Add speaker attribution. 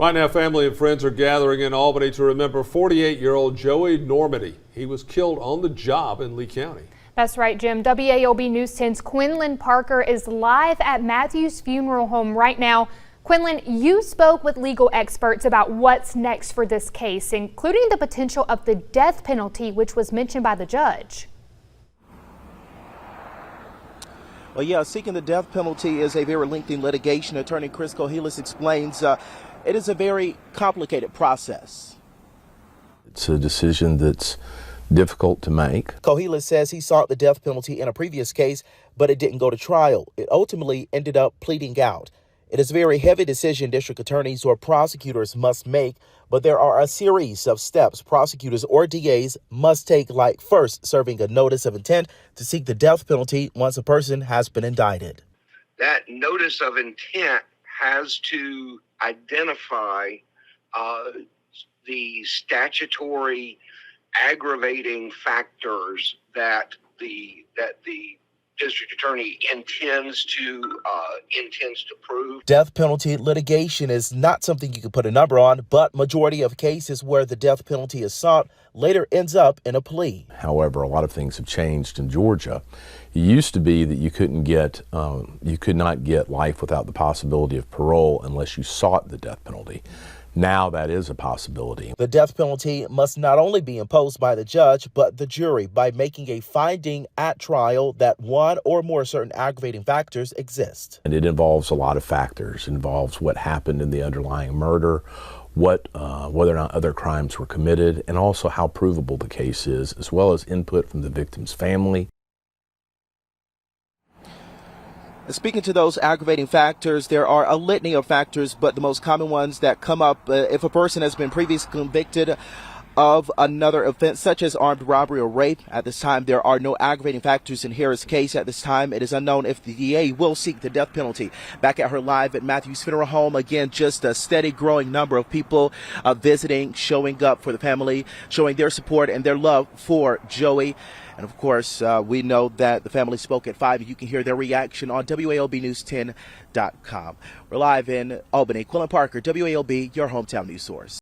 Speaker 1: Right now, family and friends are gathering in Albany to remember 48-year-old Joey Dorminey. He was killed on the job in Lee County.
Speaker 2: That's right, Jim. WALB News 10's Quinlan Parker is live at Matthew's funeral home right now. Quinlan, you spoke with legal experts about what's next for this case, including the potential of the death penalty, which was mentioned by the judge.
Speaker 3: Well, yeah, seeking the death penalty is a very lengthy litigation. Attorney Chris Cohilas explains it is a very complicated process.
Speaker 4: It's a decision that's difficult to make.
Speaker 3: Cohilas says he sought the death penalty in a previous case, but it didn't go to trial. It ultimately ended up pleading out. It is a very heavy decision district attorneys or prosecutors must make, but there are a series of steps prosecutors or DAs must take, like first serving a notice of intent to seek the death penalty once a person has been indicted.
Speaker 5: That notice of intent has to identify the statutory aggravating factors that the district attorney intends to prove.
Speaker 3: Death penalty litigation is not something you can put a number on, but majority of cases where the death penalty is sought later ends up in a plea.
Speaker 4: However, a lot of things have changed in Georgia. It used to be that you could not get life without the possibility of parole unless you sought the death penalty. Now that is a possibility.
Speaker 3: The death penalty must not only be imposed by the judge, but the jury by making a finding at trial that one or more certain aggravating factors exist.
Speaker 4: And it involves a lot of factors. It involves what happened in the underlying murder, whether or not other crimes were committed, and also how provable the case is, as well as input from the victim's family.
Speaker 3: Speaking to those aggravating factors, there are a litany of factors, but the most common ones that come up if a person has been previously convicted of another offense, such as armed robbery or rape. At this time, there are no aggravating factors in Harris' case. At this time, it is unknown if the DA will seek the death penalty. Back at her live at Matthew's funeral home, again, just a steady growing number of people visiting, showing up for the family, showing their support and their love for Joey. And of course, we know that the family spoke at 5. You can hear their reaction on WALBnews10.com. We're live in Albany. Quinlan Parker, WALB, your hometown news source.